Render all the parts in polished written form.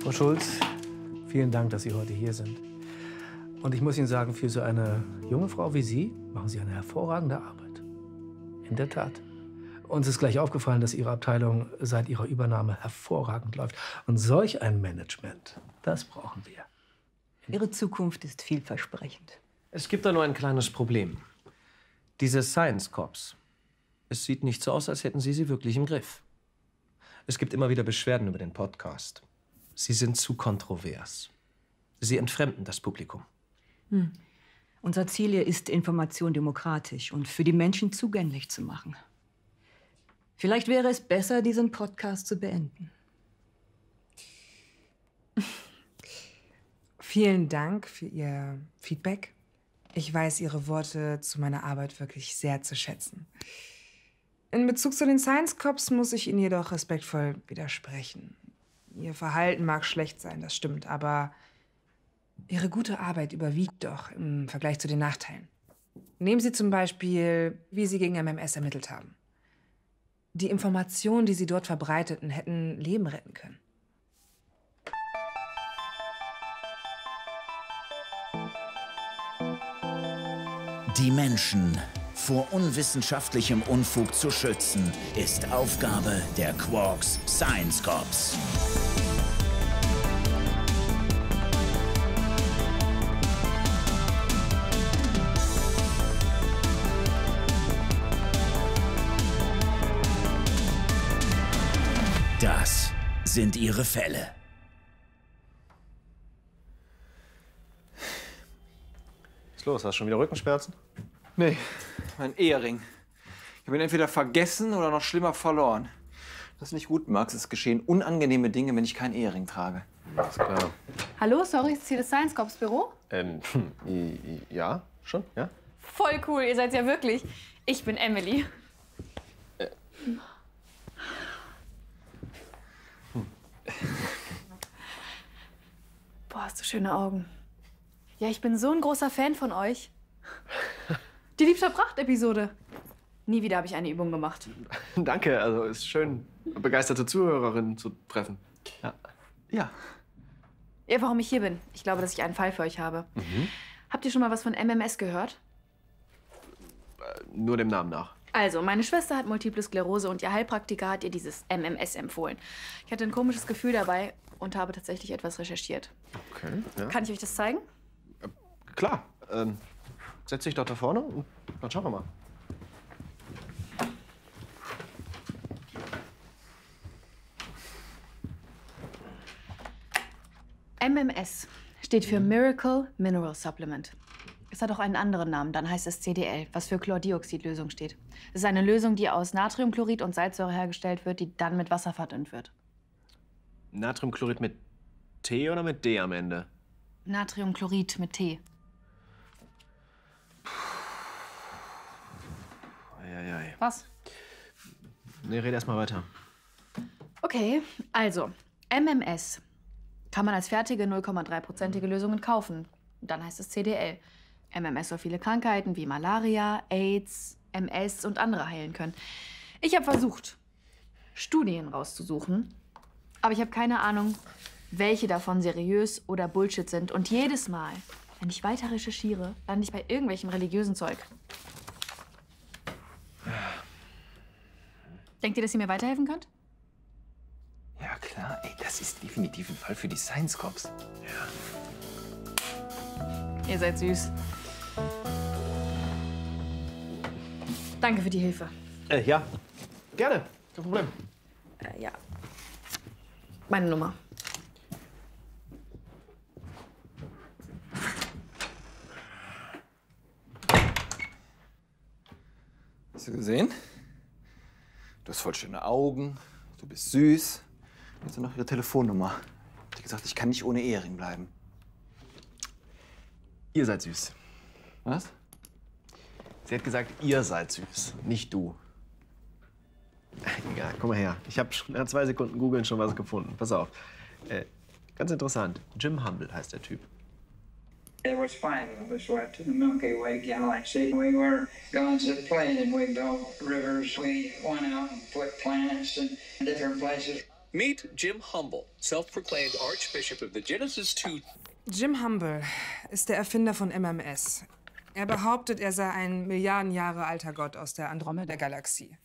Frau Schulz, vielen Dank, dass Sie heute hier sind. Und ich muss Ihnen sagen, für so eine junge Frau wie Sie machen Sie eine hervorragende Arbeit. In der Tat. Uns ist gleich aufgefallen, dass Ihre Abteilung seit Ihrer Übernahme hervorragend läuft. Und solch ein Management, das brauchen wir. Ihre Zukunft ist vielversprechend. Es gibt da nur ein kleines Problem. Diese Science Corps. Es sieht nicht so aus, als hätten Sie sie wirklich im Griff. Es gibt immer wieder Beschwerden über den Podcast. Sie sind zu kontrovers. Sie entfremden das Publikum. Unser Ziel hier ist, Information demokratisch und für die Menschen zugänglich zu machen. Vielleicht wäre es besser, diesen Podcast zu beenden. Vielen Dank für Ihr Feedback. Ich weiß Ihre Worte zu meiner Arbeit wirklich sehr zu schätzen. In Bezug zu den Science Cops muss ich Ihnen jedoch respektvoll widersprechen. Ihr Verhalten mag schlecht sein, das stimmt, aber Ihre gute Arbeit überwiegt doch im Vergleich zu den Nachteilen. Nehmen Sie zum Beispiel, wie Sie gegen MMS ermittelt haben. Die Informationen, die Sie dort verbreiteten, hätten Leben retten können. Die Menschen vor unwissenschaftlichem Unfug zu schützen, ist Aufgabe der Quarks Science Corps. Das sind ihre Fälle. Was ist los? Hast du schon wieder Rückenschmerzen? Nee, mein Ehering. Ich habe ihn entweder vergessen oder noch schlimmer verloren. Das ist nicht gut, Max. Es geschehen unangenehme Dinge, wenn ich keinen Ehering trage. Alles klar. Hallo, sorry, ist das hier das Science Corps Büro? Ja, schon, ja. Voll cool, ihr seid ja wirklich. Ich bin Emily. Boah, hast du schöne Augen. Ja, ich bin so ein großer Fan von euch. Die Liebster-Pracht-Episode. Nie wieder habe ich eine Übung gemacht. Danke, also ist schön, begeisterte Zuhörerinnen zu treffen. Ja. Ja. Ja, warum ich hier bin. Ich glaube, dass ich einen Fall für euch habe. Habt ihr schon mal was von MMS gehört? Nur dem Namen nach. Also, meine Schwester hat Multiple Sklerose und ihr Heilpraktiker hat ihr dieses MMS empfohlen. Ich hatte ein komisches Gefühl dabei und habe tatsächlich etwas recherchiert. Okay, ja. Kann ich euch das zeigen? Klar. Setz dich doch da vorne und dann schauen wir mal. MMS steht für Miracle Mineral Supplement. Es hat auch einen anderen Namen, dann heißt es CDL, was für Chlordioxidlösung steht. Es ist eine Lösung, die aus Natriumchlorid und Salzsäure hergestellt wird, die dann mit Wasser verdünnt wird. Natriumchlorid mit T oder mit D am Ende? Natriumchlorid mit T. Eieiei. Was? Nee, red erst mal weiter. Okay, also MMS kann man als fertige 0,3%ige Lösungen kaufen. Dann heißt es CDL. MMS soll viele Krankheiten wie Malaria, AIDS, MS und andere heilen können. Ich habe versucht, Studien rauszusuchen, aber ich habe keine Ahnung, welche davon seriös oder Bullshit sind. Und jedes Mal, wenn ich weiter recherchiere, lande ich bei irgendwelchem religiösen Zeug. Denkt ihr, dass ihr mir weiterhelfen könnt? Ja, klar. Ey, das ist definitiv ein Fall für die Science Corps. Ihr seid süß. Danke für die Hilfe. Ja. Gerne. Kein Problem. Ja. Meine Nummer. Hast du gesehen? Du hast voll schöne Augen, du bist süß. Jetzt noch ihre Telefonnummer. Ich habe gesagt, ich kann nicht ohne Ehering bleiben. Ihr seid süß. Was? Sie hat gesagt, ihr seid süß, nicht du. Egal, komm mal her. Ich habe nach 2 Sekunden googeln schon was gefunden. Pass auf. Ganz interessant. Jim Humble heißt der Typ. There was 5 of us went to the Milky Way galaxy. We were going to the plane and we built rivers. We went out and put plants in different places. Meet Jim Humble, self-proclaimed Archbishop of the Genesis 2. Jim Humble ist der Erfinder von MMS. Er behauptet, er sei ein Milliarden Jahre alter Gott aus der Andromeda-Galaxie,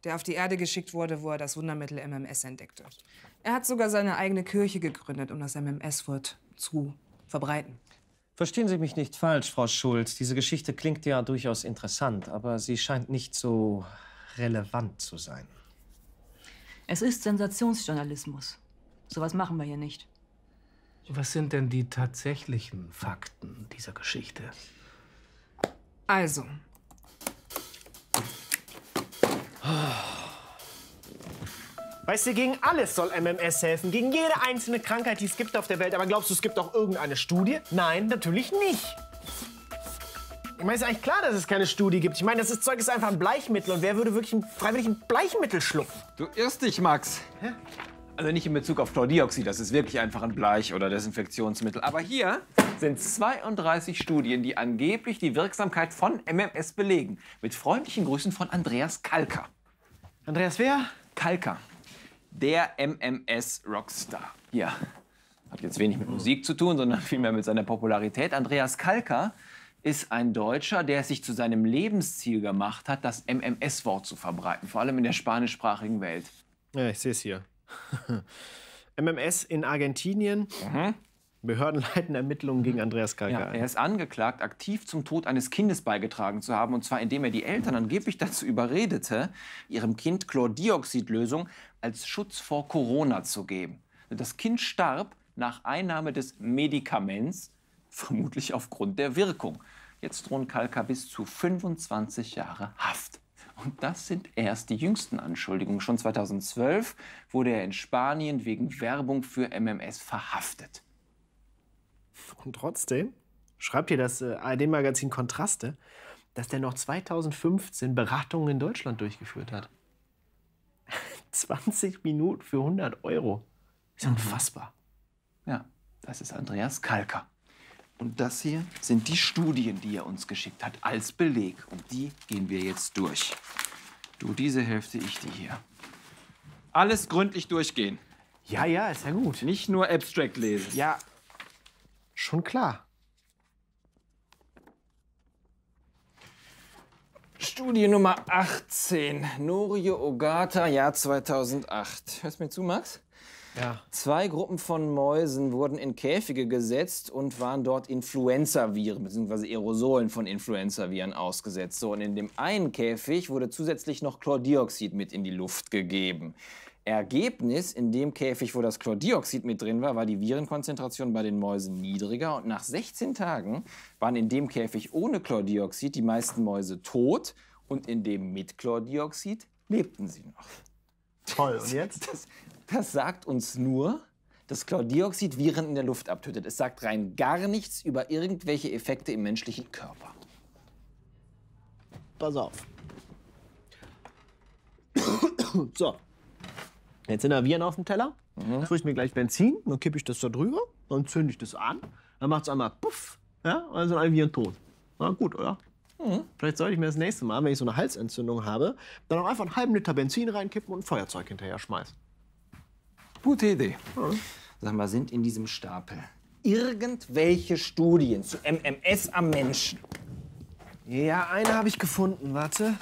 der auf die Erde geschickt wurde, wo er das Wundermittel MMS entdeckte. Er hat sogar seine eigene Kirche gegründet, um das MMS-Wort zu verbreiten. Verstehen Sie mich nicht falsch, Frau Schulz. Diese Geschichte klingt ja durchaus interessant, aber sie scheint nicht so relevant zu sein. Es ist Sensationsjournalismus. Sowas machen wir hier nicht. Was sind denn die tatsächlichen Fakten dieser Geschichte? Also. Weißt du, gegen alles soll MMS helfen. Gegen jede einzelne Krankheit, die es gibt auf der Welt. Aber glaubst du, es gibt auch irgendeine Studie? Nein, natürlich nicht. Ich meine, es ist eigentlich klar, dass es keine Studie gibt. Ich meine, das Zeug ist einfach ein Bleichmittel. Und wer würde wirklich freiwillig ein Bleichmittel schlucken? Du irrst dich, Max. Hä? Also nicht in Bezug auf Chlordioxid, das ist wirklich einfach ein Bleich- oder Desinfektionsmittel. Aber hier sind 32 Studien, die angeblich die Wirksamkeit von MMS belegen. Mit freundlichen Grüßen von Andreas Kalker. Andreas wer? Kalker. Der MMS-Rockstar. Hier. Hat jetzt wenig mit Musik zu tun, sondern vielmehr mit seiner Popularität. Andreas Kalker ist ein Deutscher, der es sich zu seinem Lebensziel gemacht hat, das MMS-Wort zu verbreiten. Vor allem in der spanischsprachigen Welt. Ja, ich sehe es hier. MMS in Argentinien. Behörden leiten Ermittlungen gegen Andreas Kalker Ja, ein. er ist angeklagt, aktiv zum Tod eines Kindes beigetragen zu haben. Und zwar indem er die Eltern angeblich dazu überredete, ihrem Kind Chlordioxidlösung als Schutz vor Corona zu geben. Das Kind starb nach Einnahme des Medikaments, vermutlich aufgrund der Wirkung. Jetzt drohen Kalker bis zu 25 Jahre Haft. Und das sind erst die jüngsten Anschuldigungen. Schon 2012 wurde er in Spanien wegen Werbung für MMS verhaftet. Und trotzdem schreibt hier das ARD-Magazin Kontraste, dass der noch 2015 Beratungen in Deutschland durchgeführt hat. 20 Minuten für 100 €. Ist ja unfassbar. Ja, das ist Andreas Kalker. Und das hier sind die Studien, die er uns geschickt hat, als Beleg. Und die gehen wir jetzt durch. Du diese Hälfte, ich die hier. Alles gründlich durchgehen. Ja, ja, ist ja gut. Nicht nur Abstract lesen. Ja, schon klar. Studie Nummer 18. Norio Ogata, Jahr 2008. Hörst du mir zu, Max? Ja. 2 Gruppen von Mäusen wurden in Käfige gesetzt und waren dort Influenzaviren bzw. Aerosolen von Influenzaviren ausgesetzt. So, und in dem einen Käfig wurde zusätzlich noch Chlordioxid mit in die Luft gegeben. Ergebnis, in dem Käfig, wo das Chlordioxid mit drin war, war die Virenkonzentration bei den Mäusen niedriger. Und nach 16 Tagen waren in dem Käfig ohne Chlordioxid die meisten Mäuse tot. Und in dem mit Chlordioxid lebten sie noch. Toll, und jetzt? Das sagt uns nur, dass Chlordioxid Viren in der Luft abtötet. Es sagt rein gar nichts über irgendwelche Effekte im menschlichen Körper. Pass auf. So. Jetzt sind da Viren auf dem Teller. Dann tue ich mir gleich Benzin, dann kippe ich das da drüber, dann zünde ich das an. Dann macht es einmal puff, ja, und dann sind alle Viren tot. Na gut, oder? Vielleicht sollte ich mir das nächste Mal, wenn ich so eine Halsentzündung habe, dann auch einfach einen halben Liter Benzin reinkippen und ein Feuerzeug hinterher schmeißen. Gute Idee. Sag mal, sind in diesem Stapel irgendwelche Studien zu MMS am Menschen? Ja, eine habe ich gefunden, warte.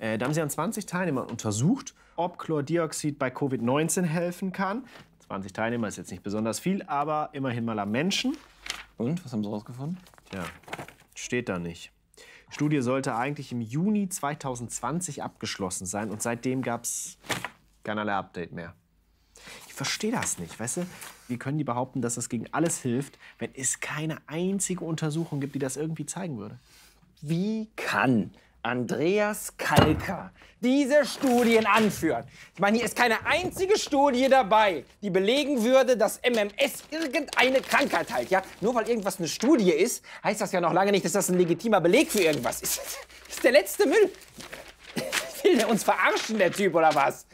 Da haben sie an 20 Teilnehmern untersucht, ob Chlordioxid bei Covid-19 helfen kann. 20 Teilnehmer ist jetzt nicht besonders viel, aber immerhin mal am Menschen. Und, was haben sie rausgefunden? Ja, steht da nicht. Die Studie sollte eigentlich im Juni 2020 abgeschlossen sein und seitdem gab es keinerlei Update mehr. Ich verstehe das nicht, weißt du? Wie können die behaupten, dass das gegen alles hilft, wenn es keine einzige Untersuchung gibt, die das irgendwie zeigen würde? Wie kann Andreas Kalker diese Studien anführen? Ich meine, hier ist keine einzige Studie dabei, die belegen würde, dass MMS irgendeine Krankheit heilt. Ja? Nur weil irgendwas eine Studie ist, heißt das ja noch lange nicht, dass das ein legitimer Beleg für irgendwas ist. Das ist der letzte Müll. Will der uns verarschen, der Typ, oder was?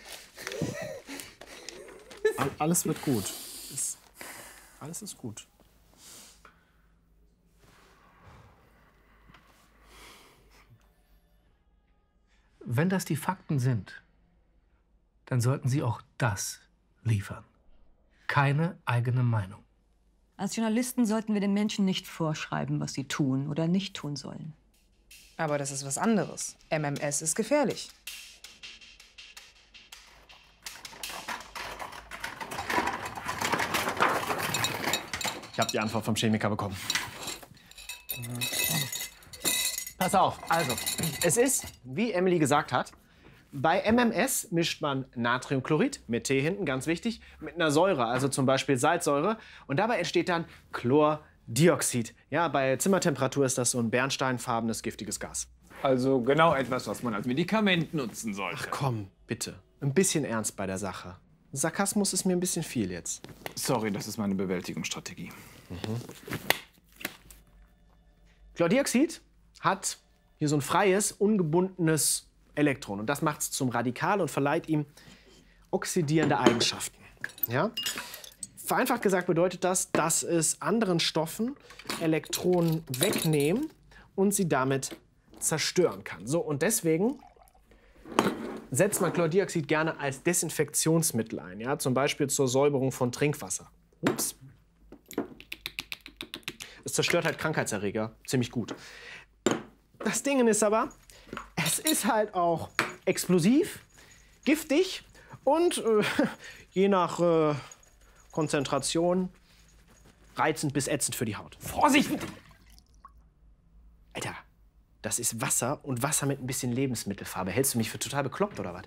Alles wird gut. Alles ist gut. Wenn das die Fakten sind, dann sollten Sie auch das liefern. Keine eigene Meinung. Als Journalisten sollten wir den Menschen nicht vorschreiben, was sie tun oder nicht tun sollen. Aber das ist was anderes. MMS ist gefährlich. Ich habe die Antwort vom Chemiker bekommen. Pass auf, also, es ist, wie Emily gesagt hat, bei MMS mischt man Natriumchlorid, mit T hinten, ganz wichtig, mit einer Säure, also zum Beispiel Salzsäure. Und dabei entsteht dann Chlordioxid. Ja, bei Zimmertemperatur ist das so ein bernsteinfarbenes, giftiges Gas. Also genau etwas, was man als Medikament nutzen sollte. Ach komm, bitte. Ein bisschen ernst bei der Sache. Sarkasmus ist mir ein bisschen viel jetzt. Sorry, das ist meine Bewältigungsstrategie. Chlordioxid hat hier so ein freies, ungebundenes Elektron. Und das macht es zum Radikal und verleiht ihm oxidierende Eigenschaften. Ja? Vereinfacht gesagt bedeutet das, dass es anderen Stoffen Elektronen wegnehmen und sie damit zerstören kann. So, und deswegen setzt man Chlordioxid gerne als Desinfektionsmittel ein. Ja? Zum Beispiel zur Säuberung von Trinkwasser. Ups. Es zerstört halt Krankheitserreger ziemlich gut. Das Ding ist aber, es ist halt auch explosiv, giftig und je nach Konzentration reizend bis ätzend für die Haut. Vorsicht! Alter, das ist Wasser und Wasser mit ein bisschen Lebensmittelfarbe. Hältst du mich für total bekloppt oder was?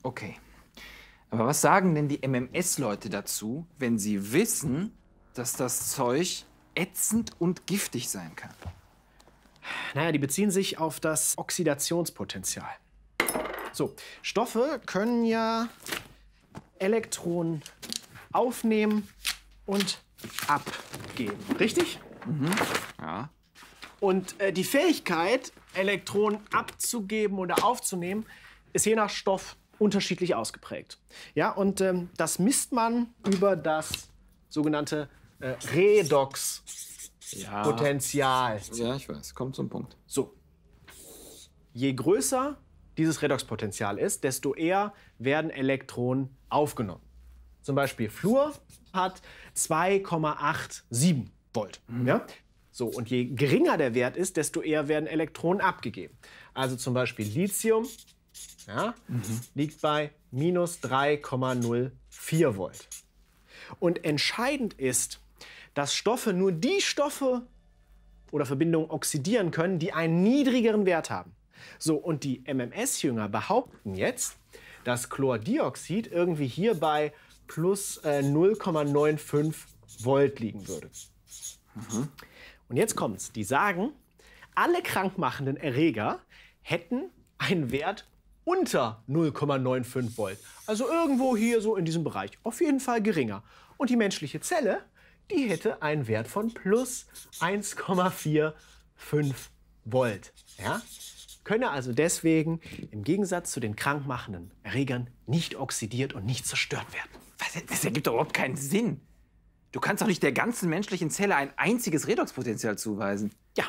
Okay. Aber was sagen denn die MMS-Leute dazu, wenn sie wissen, dass das Zeug ätzend und giftig sein kann? Naja, die beziehen sich auf das Oxidationspotenzial. So, Stoffe können ja Elektronen aufnehmen und abgeben. Richtig? Mhm. Ja. Und die Fähigkeit, Elektronen abzugeben oder aufzunehmen, ist je nach Stoff unterschiedlich ausgeprägt. Ja, und das misst man über das sogenannte Redoxpotenzial. Ja, ich weiß. Kommt zum Punkt. So. Je größer dieses Redoxpotenzial ist, desto eher werden Elektronen aufgenommen. Zum Beispiel Fluor hat 2,87 Volt. Ja? So, und je geringer der Wert ist, desto eher werden Elektronen abgegeben. Also zum Beispiel Lithium liegt bei minus 3,04 Volt. Und entscheidend ist, dass Stoffe nur die Stoffe oder Verbindungen oxidieren können, die einen niedrigeren Wert haben. So, und die MMS-Jünger behaupten jetzt, dass Chlordioxid irgendwie hier bei plus 0,95 Volt liegen würde. Und jetzt kommt's. Die sagen, alle krankmachenden Erreger hätten einen Wert unter 0,95 Volt. Also irgendwo hier so in diesem Bereich. Auf jeden Fall geringer. Und die menschliche Zelle, die hätte einen Wert von plus 1,45 Volt. Ja? Könne also deswegen im Gegensatz zu den krankmachenden Erregern nicht oxidiert und nicht zerstört werden. Das ergibt doch überhaupt keinen Sinn. Du kannst doch nicht der ganzen menschlichen Zelle ein einziges Redoxpotenzial zuweisen. Ja.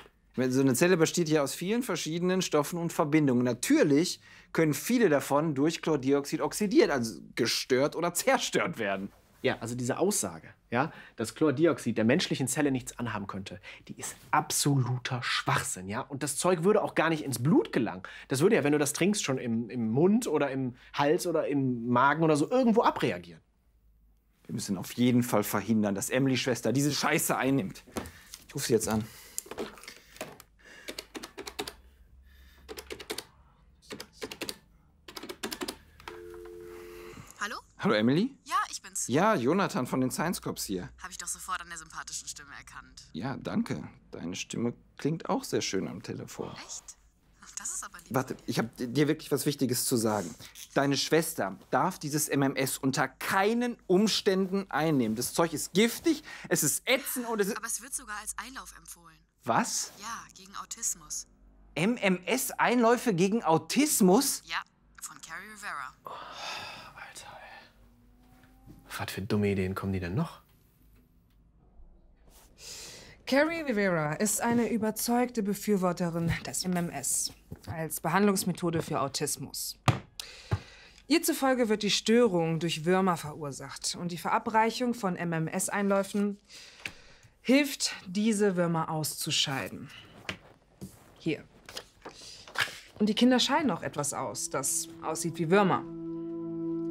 So eine Zelle besteht ja aus vielen verschiedenen Stoffen und Verbindungen. Natürlich können viele davon durch Chlordioxid oxidiert, also gestört oder zerstört werden. Ja, also diese Aussage, ja, dass Chlordioxid der menschlichen Zelle nichts anhaben könnte, die ist absoluter Schwachsinn, ja. Und das Zeug würde auch gar nicht ins Blut gelangen. Das würde ja, wenn du das trinkst, schon im Mund oder im Hals oder im Magen oder so irgendwo abreagieren. Wir müssen auf jeden Fall verhindern, dass Emilys Schwester diese Scheiße einnimmt. Ich rufe sie jetzt an. Hallo? Hallo, Emily? Ja, ich bin's. Ja, Jonathan von den Science Cops hier. Habe ich doch sofort an der sympathischen Stimme erkannt. Ja, danke. Deine Stimme klingt auch sehr schön am Telefon. Echt? Das ist aber lieb. Warte, ich habe dir wirklich was Wichtiges zu sagen. Deine Schwester darf dieses MMS unter keinen Umständen einnehmen. Das Zeug ist giftig, es ist ätzend und es ist... Aber es wird sogar als Einlauf empfohlen. Was? Ja, gegen Autismus. MMS-Einläufe gegen Autismus? Ja, von Carrie Rivera. Oh, Alter. Was für dumme Ideen kommen die denn noch? Carrie Rivera ist eine überzeugte Befürworterin des MMS als Behandlungsmethode für Autismus. Ihr zufolge wird die Störung durch Würmer verursacht und die Verabreichung von MMS-Einläufen hilft, diese Würmer auszuscheiden. Hier. Und die Kinder scheiden auch etwas aus, das aussieht wie Würmer.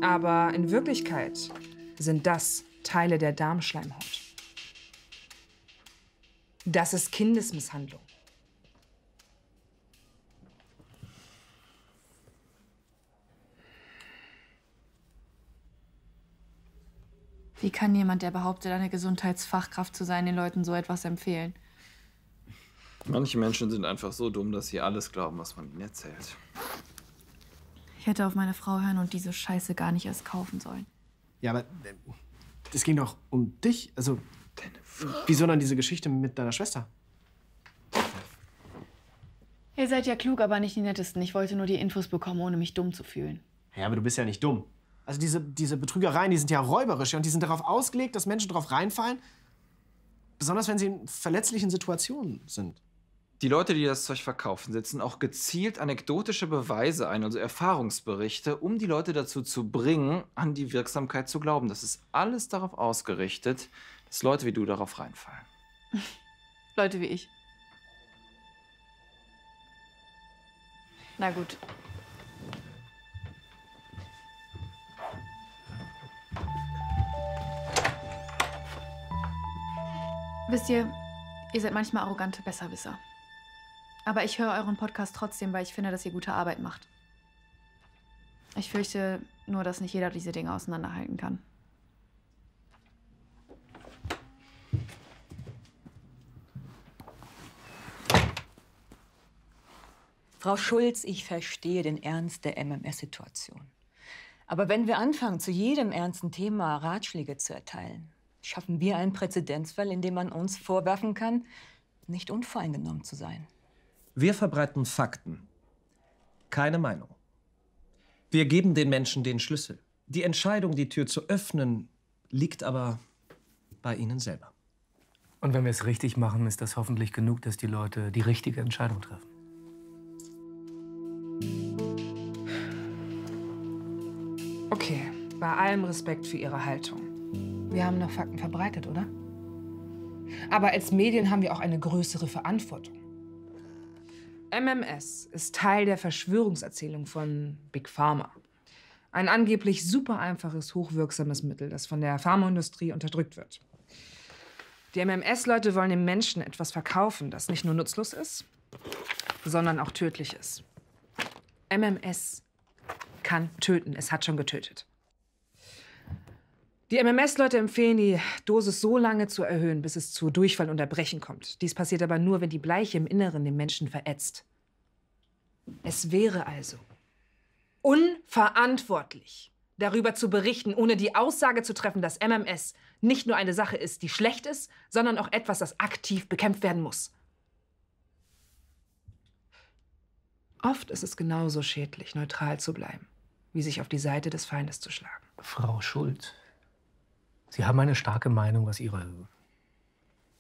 Aber in Wirklichkeit sind das Teile der Darmschleimhaut. Das ist Kindesmisshandlung. Wie kann jemand, der behauptet, eine Gesundheitsfachkraft zu sein, den Leuten so etwas empfehlen? Manche Menschen sind einfach so dumm, dass sie alles glauben, was man ihnen erzählt. Ich hätte auf meine Frau hören und diese Scheiße gar nicht erst kaufen sollen. Ja, aber es ging doch um dich. Also, wieso dann diese Geschichte mit deiner Schwester? Ihr seid ja klug, aber nicht die Nettesten. Ich wollte nur die Infos bekommen, ohne mich dumm zu fühlen. Ja, aber du bist ja nicht dumm. Also diese Betrügereien, die sind ja räuberisch und die sind darauf ausgelegt, dass Menschen darauf reinfallen. Besonders wenn sie in verletzlichen Situationen sind. Die Leute, die das Zeug verkaufen, setzen auch gezielt anekdotische Beweise ein, also Erfahrungsberichte, um die Leute dazu zu bringen, an die Wirksamkeit zu glauben. Das ist alles darauf ausgerichtet, dass Leute wie du darauf reinfallen. Leute wie ich. Na gut. Wisst ihr seid manchmal arrogante Besserwisser. Aber ich höre euren Podcast trotzdem, weil ich finde, dass ihr gute Arbeit macht. Ich fürchte nur, dass nicht jeder diese Dinge auseinanderhalten kann. Frau Schulz, ich verstehe den Ernst der MMS-Situation. Aber wenn wir anfangen, zu jedem ernsten Thema Ratschläge zu erteilen, schaffen wir einen Präzedenzfall, in dem man uns vorwerfen kann, nicht unvoreingenommen zu sein. Wir verbreiten Fakten, keine Meinung. Wir geben den Menschen den Schlüssel. Die Entscheidung, die Tür zu öffnen, liegt aber bei ihnen selber. Und wenn wir es richtig machen, ist das hoffentlich genug, dass die Leute die richtige Entscheidung treffen. Okay, bei allem Respekt für Ihre Haltung. Wir haben noch Fakten verbreitet, oder? Aber als Medien haben wir auch eine größere Verantwortung. MMS ist Teil der Verschwörungserzählung von Big Pharma. Ein angeblich super einfaches, hochwirksames Mittel, das von der Pharmaindustrie unterdrückt wird. Die MMS-Leute wollen den Menschen etwas verkaufen, das nicht nur nutzlos ist, sondern auch tödlich ist. MMS kann töten. Es hat schon getötet. Die MMS-Leute empfehlen, die Dosis so lange zu erhöhen, bis es zu Durchfall und Erbrechen kommt. Dies passiert aber nur, wenn die Bleiche im Inneren den Menschen verätzt. Es wäre also unverantwortlich, darüber zu berichten, ohne die Aussage zu treffen, dass MMS nicht nur eine Sache ist, die schlecht ist, sondern auch etwas, das aktiv bekämpft werden muss. Oft ist es genauso schädlich, neutral zu bleiben, wie sich auf die Seite des Feindes zu schlagen. Frau Schulz, Sie haben eine starke Meinung, was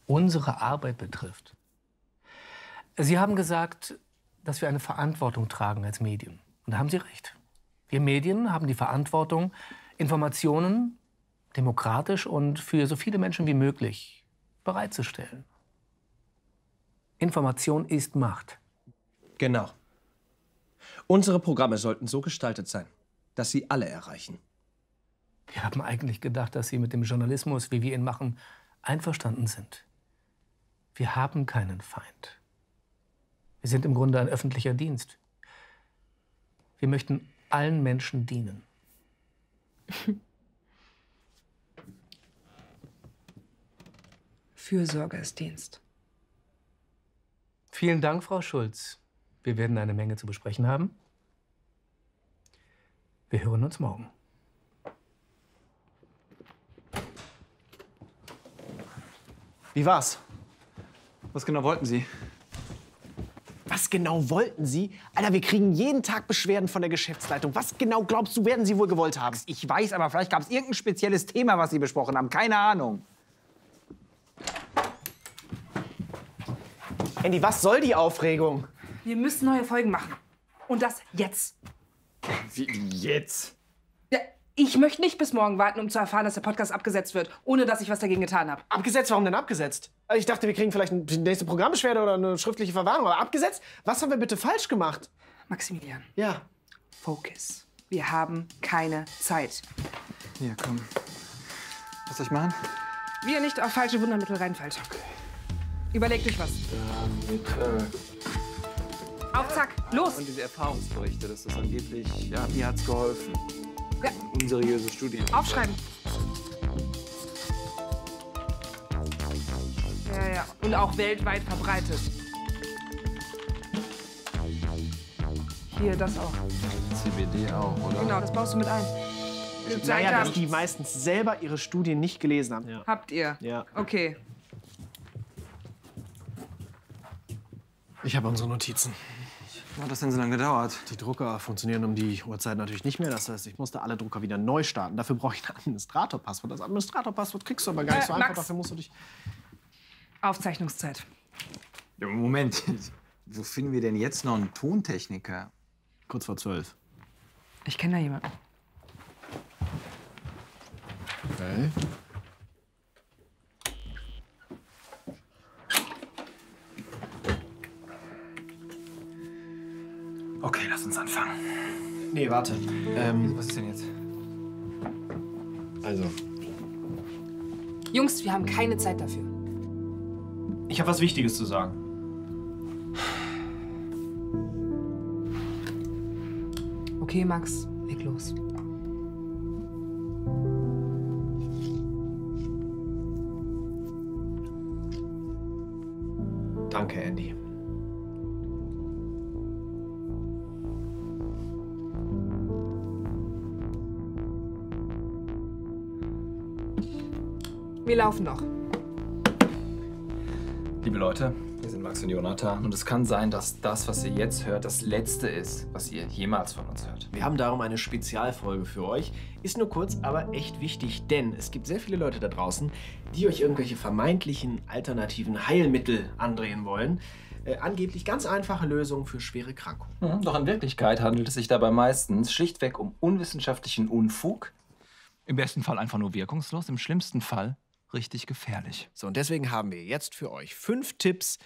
unsere Arbeit betrifft. Sie haben gesagt, dass wir eine Verantwortung tragen als Medien. Und da haben Sie recht. Wir Medien haben die Verantwortung, Informationen demokratisch und für so viele Menschen wie möglich bereitzustellen. Information ist Macht. Genau. Unsere Programme sollten so gestaltet sein, dass sie alle erreichen. Wir haben eigentlich gedacht, dass Sie mit dem Journalismus, wie wir ihn machen, einverstanden sind. Wir haben keinen Feind. Wir sind im Grunde ein öffentlicher Dienst. Wir möchten allen Menschen dienen. Fürsorge ist Dienst. Vielen Dank, Frau Schulz. Wir werden eine Menge zu besprechen haben. Wir hören uns morgen. Wie war's? Was genau wollten Sie? Was genau wollten Sie? Alter, wir kriegen jeden Tag Beschwerden von der Geschäftsleitung. Was genau glaubst du, werden Sie wohl gewollt haben? Ich weiß, aber vielleicht gab es irgendein spezielles Thema, was Sie besprochen haben. Keine Ahnung. Andy, was soll die Aufregung? Wir müssen neue Folgen machen. Und das jetzt. Wie jetzt? Ja, ich möchte nicht bis morgen warten, um zu erfahren, dass der Podcast abgesetzt wird, ohne dass ich was dagegen getan habe. Abgesetzt? Warum denn abgesetzt? Ich dachte, wir kriegen vielleicht die nächste Programmbeschwerde oder eine schriftliche Verwarnung. Aber abgesetzt? Was haben wir bitte falsch gemacht? Maximilian. Ja. Focus. Wir haben keine Zeit. Hier, komm. Was soll ich machen? Wie ihr nicht auf falsche Wundermittel reinfällt. Okay. Überlegt euch was. Auf, zack, los! Und diese Erfahrungsberichte, dass das angeblich, ja, mir hat's geholfen. Ja. Unseriöse Studien. Aufschreiben. Ja. Und auch weltweit verbreitet. Hier, das auch. CBD auch, oder? Genau, das baust du mit ein. Naja, dass die meistens selber ihre Studien nicht gelesen haben. Ja. Habt ihr? Ja. Okay. Ich habe unsere Notizen. Warum hat das denn so lange gedauert? Die Drucker funktionieren um die Uhrzeit natürlich nicht mehr. Das heißt, ich musste alle Drucker wieder neu starten. Dafür brauche ich ein Administratorpasswort. Das Administratorpasswort kriegst du aber gar nicht so einfach. Max. Dafür musst du dich... Aufzeichnungszeit. Ja, Moment. Wo finden wir denn jetzt noch einen Tontechniker? Kurz vor 12. Ich kenne da jemanden. Okay. Okay, lass uns anfangen. Nee, warte. Was ist denn jetzt? Also, Jungs, wir haben keine Zeit dafür. ich habe was Wichtiges zu sagen. Okay, Max, leg los. Danke, Andy. Wir laufen noch. Liebe Leute, wir sind Max und Jonathan und es kann sein, dass das, was ihr jetzt hört, das Letzte ist, was ihr jemals von uns hört. Wir haben darum eine Spezialfolge für euch. Ist nur kurz, aber echt wichtig, denn es gibt sehr viele Leute da draußen, die euch irgendwelche vermeintlichen alternativen Heilmittel andrehen wollen. Angeblich ganz einfache Lösungen für schwere Krankungen. Doch in Wirklichkeit handelt es sich dabei meistens schlichtweg um unwissenschaftlichen Unfug. Im besten Fall einfach nur wirkungslos, im schlimmsten Fall richtig gefährlich. So, und deswegen haben wir jetzt für euch 5 Tipps,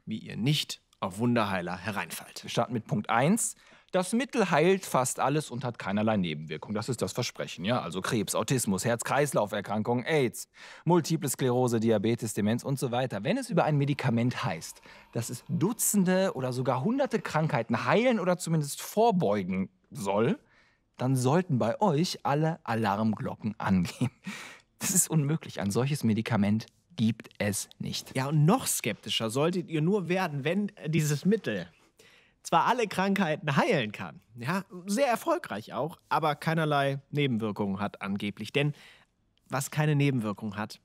wie ihr nicht auf Wunderheiler hereinfallt. Wir starten mit Punkt 1. Das Mittel heilt fast alles und hat keinerlei Nebenwirkung. Das ist das Versprechen, ja? Also Krebs, Autismus, Herz-Kreislauf-Erkrankungen, AIDS, Multiple Sklerose, Diabetes, Demenz und so weiter. Wenn es über ein Medikament heißt, dass es Dutzende oder sogar hunderte Krankheiten heilen oder zumindest vorbeugen soll, dann sollten bei euch alle Alarmglocken angehen. Das ist unmöglich. Ein solches Medikament gibt es nicht. Ja, und noch skeptischer solltet ihr nur werden, wenn dieses Mittel zwar alle Krankheiten heilen kann, ja, sehr erfolgreich auch, aber keinerlei Nebenwirkungen hat angeblich. Denn was keine Nebenwirkung hat,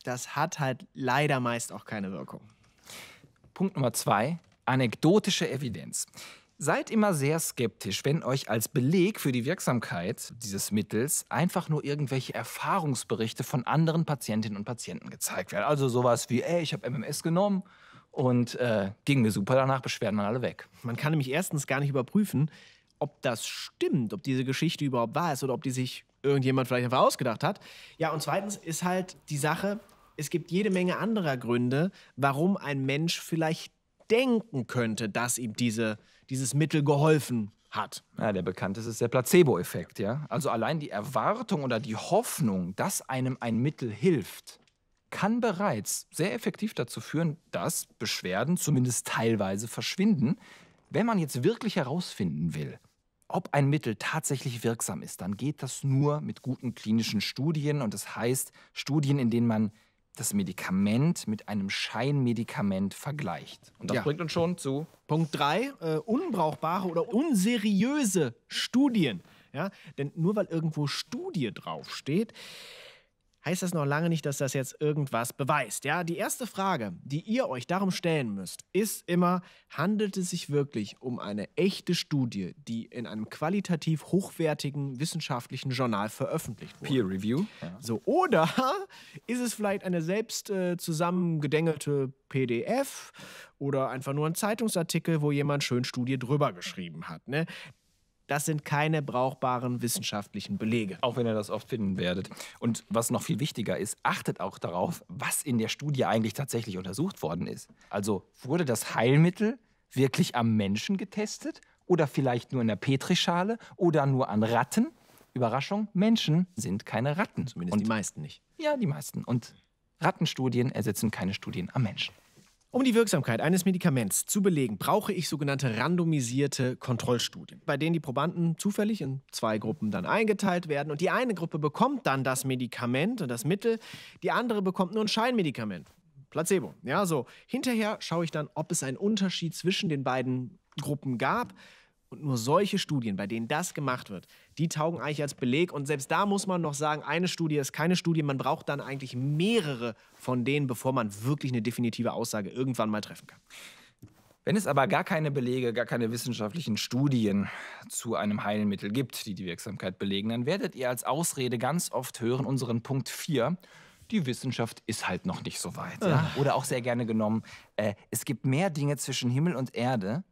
das hat halt leider meist auch keine Wirkung. Punkt Nummer 2, anekdotische Evidenz. Seid immer sehr skeptisch, wenn euch als Beleg für die Wirksamkeit dieses Mittels einfach nur irgendwelche Erfahrungsberichte von anderen Patientinnen und Patienten gezeigt werden. Also sowas wie, ey, ich habe MMS genommen und ging mir super, danach Beschwerden waren alle weg. Man kann nämlich erstens gar nicht überprüfen, ob das stimmt, ob diese Geschichte überhaupt wahr ist oder ob die sich irgendjemand vielleicht einfach ausgedacht hat. Ja, und zweitens ist halt die Sache, es gibt jede Menge anderer Gründe, warum ein Mensch vielleicht denken könnte, dass ihm dieses Mittel geholfen hat. Ja, der bekannteste ist der Placebo-Effekt, ja? Also allein die Erwartung oder die Hoffnung, dass einem ein Mittel hilft, kann bereits sehr effektiv dazu führen, dass Beschwerden zumindest teilweise verschwinden. Wenn man jetzt wirklich herausfinden will, ob ein Mittel tatsächlich wirksam ist, dann geht das nur mit guten klinischen Studien. Und das heißt Studien, in denen man das Medikament mit einem Scheinmedikament vergleicht. Und das bringt uns schon zu Punkt 3, unbrauchbare oder unseriöse Studien. Ja? Denn nur weil irgendwo Studie draufsteht, heißt das noch lange nicht, dass das jetzt irgendwas beweist. Ja? Die erste Frage, die ihr euch darum stellen müsst, ist immer, handelt es sich wirklich um eine echte Studie, die in einem qualitativ hochwertigen wissenschaftlichen Journal veröffentlicht wurde? Peer Review. Ja. So, oder ist es vielleicht eine selbst zusammengedängelte PDF oder einfach nur ein Zeitungsartikel, wo jemand schön Studie drüber geschrieben hat, ne? das sind keine brauchbaren wissenschaftlichen Belege. Auch wenn ihr das oft finden werdet. Und was noch viel wichtiger ist, achtet auch darauf, was in der Studie eigentlich tatsächlich untersucht worden ist. Also wurde das Heilmittel wirklich am Menschen getestet oder vielleicht nur in der Petrischale oder nur an Ratten? Überraschung, Menschen sind keine Ratten. Zumindest die meisten nicht. Ja, die meisten. Und Rattenstudien ersetzen keine Studien am Menschen. Um die Wirksamkeit eines Medikaments zu belegen, brauche ich sogenannte randomisierte Kontrollstudien, bei denen die Probanden zufällig in 2 Gruppen dann eingeteilt werden. Und die eine Gruppe bekommt dann das Medikament und das Mittel, die andere bekommt nur ein Scheinmedikament. Placebo. Ja, so. Hinterher schaue ich dann, ob es einen Unterschied zwischen den beiden Gruppen gab. Und nur solche Studien, bei denen das gemacht wird, die taugen eigentlich als Beleg. Und selbst da muss man noch sagen, eine Studie ist keine Studie. Man braucht dann eigentlich mehrere von denen, bevor man wirklich eine definitive Aussage irgendwann mal treffen kann. Wenn es aber gar keine Belege, gar keine wissenschaftlichen Studien zu einem Heilmittel gibt, die die Wirksamkeit belegen, dann werdet ihr als Ausrede ganz oft hören, unseren Punkt 4, die Wissenschaft ist halt noch nicht so weit. Ja? Oder auch sehr gerne genommen, es gibt mehr Dinge zwischen Himmel und Erde,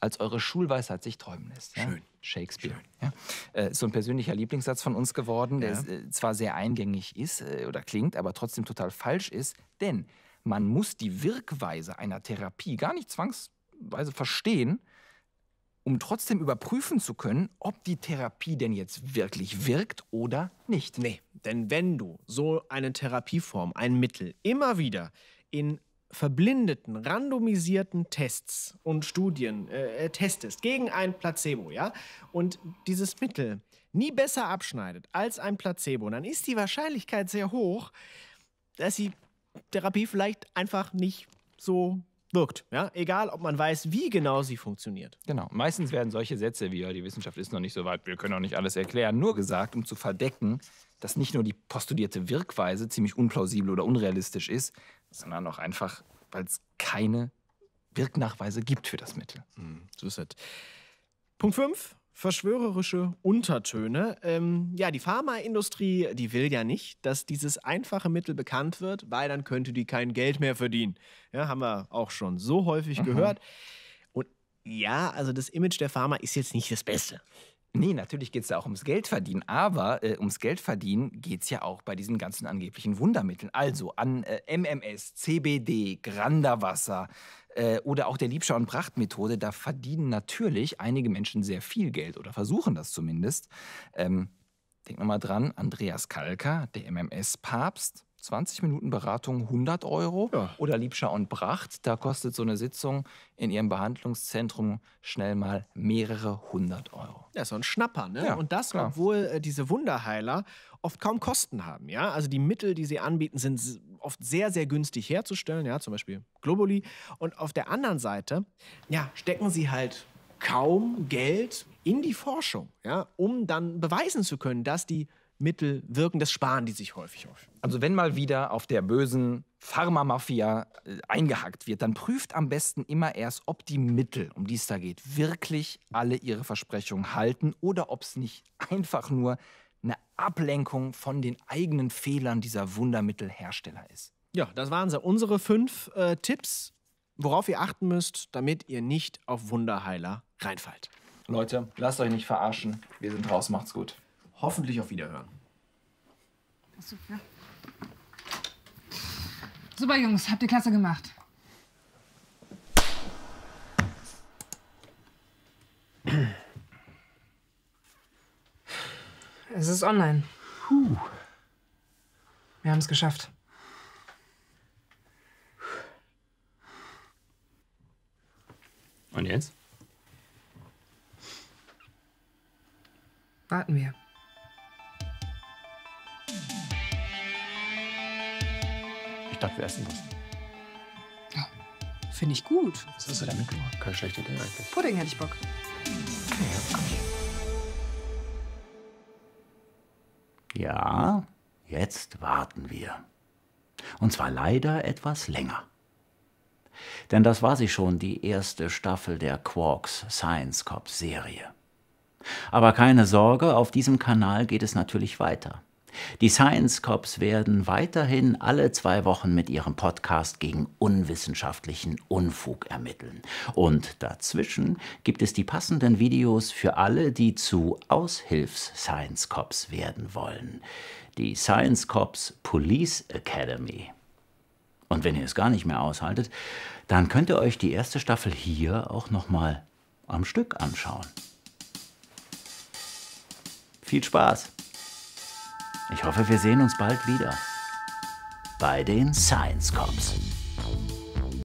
als eure Schulweisheit sich träumen lässt. Ja? Schön. Shakespeare. Ja? So ein persönlicher Lieblingssatz von uns geworden, der zwar sehr eingängig ist oder klingt, aber trotzdem total falsch ist. Denn man muss die Wirkweise einer Therapie gar nicht zwangsweise verstehen, um trotzdem überprüfen zu können, ob die Therapie denn jetzt wirklich wirkt oder nicht. Nee, denn wenn du so eine Therapieform, ein Mittel, immer wieder in verblindeten, randomisierten Tests und Studien testest gegen ein Placebo, ja, und dieses Mittel nie besser abschneidet als ein Placebo, dann ist die Wahrscheinlichkeit sehr hoch, dass die Therapie vielleicht einfach nicht so wirkt. Ja? Egal, ob man weiß, wie genau sie funktioniert. Genau. Meistens werden solche Sätze wie, die Wissenschaft ist noch nicht so weit, wir können auch nicht alles erklären, nur gesagt, um zu verdecken, dass nicht nur die postulierte Wirkweise ziemlich unplausibel oder unrealistisch ist, sondern auch einfach, weil es keine Wirknachweise gibt für das Mittel. So ist es. Punkt 5. Verschwörerische Untertöne. Ja, die Pharmaindustrie, die will ja nicht, dass dieses einfache Mittel bekannt wird, weil dann könnte die kein Geld mehr verdienen. Ja, haben wir auch schon so häufig gehört. Und ja, also das Image der Pharma ist jetzt nicht das Beste. Nee, natürlich geht es da auch ums Geldverdienen. Aber ums Geldverdienen geht es ja auch bei diesen ganzen angeblichen Wundermitteln. Also an MMS, CBD, Granderwasser oder auch der Liebschau- und Pracht-Methode. Da verdienen natürlich einige Menschen sehr viel Geld oder versuchen das zumindest. Denkt mal dran, Andreas Kalka, der MMS-Papst. 20 Minuten Beratung 100 €. Ja. Oder Liebschau und Pracht, da kostet so eine Sitzung in ihrem Behandlungszentrum schnell mal mehrere 100 €. Ja, so ein Schnapper, ne? Ja, und das, klar. obwohl diese Wunderheiler oft kaum Kosten haben, ja? Also die Mittel, die sie anbieten, sind oft sehr, sehr günstig herzustellen, ja? Zum Beispiel Globuli. Und auf der anderen Seite, ja, stecken sie halt kaum Geld in die Forschung, ja? Um dann beweisen zu können, dass die Mittel wirken, das sparen die sich häufig auf. Also wenn mal wieder auf der bösen Pharmamafia eingehackt wird, dann prüft am besten immer erst, ob die Mittel, um die es da geht, wirklich alle ihre Versprechungen halten oder ob es nicht einfach nur eine Ablenkung von den eigenen Fehlern dieser Wundermittelhersteller ist. Ja, das waren so unsere 5 Tipps, worauf ihr achten müsst, damit ihr nicht auf Wunderheiler reinfallt. Leute, lasst euch nicht verarschen. Wir sind raus, macht's gut. Hoffentlich auf Wiederhören. Super. Super, Jungs, habt ihr klasse gemacht. Es ist online. Wir haben es geschafft. Und jetzt? Warten wir. Ich dachte, wir essen was. Finde ich gut. Was hast du da mitgebracht? Keine schlechte Idee eigentlich. Pudding hätte ich Bock. Ja, jetzt warten wir. Und zwar leider etwas länger. Denn das war sie schon, die erste Staffel der Quarks Science Cops Serie. Aber keine Sorge, auf diesem Kanal geht es natürlich weiter. Die Science Cops werden weiterhin alle 2 Wochen mit ihrem Podcast gegen unwissenschaftlichen Unfug ermitteln. Und dazwischen gibt es die passenden Videos für alle, die zu Aushilfs-Science Cops werden wollen. Die Science Cops Police Academy. Und wenn ihr es gar nicht mehr aushaltet, dann könnt ihr euch die erste Staffel hier auch noch mal am Stück anschauen. Viel Spaß! Ich hoffe, wir sehen uns bald wieder bei den Science Cops.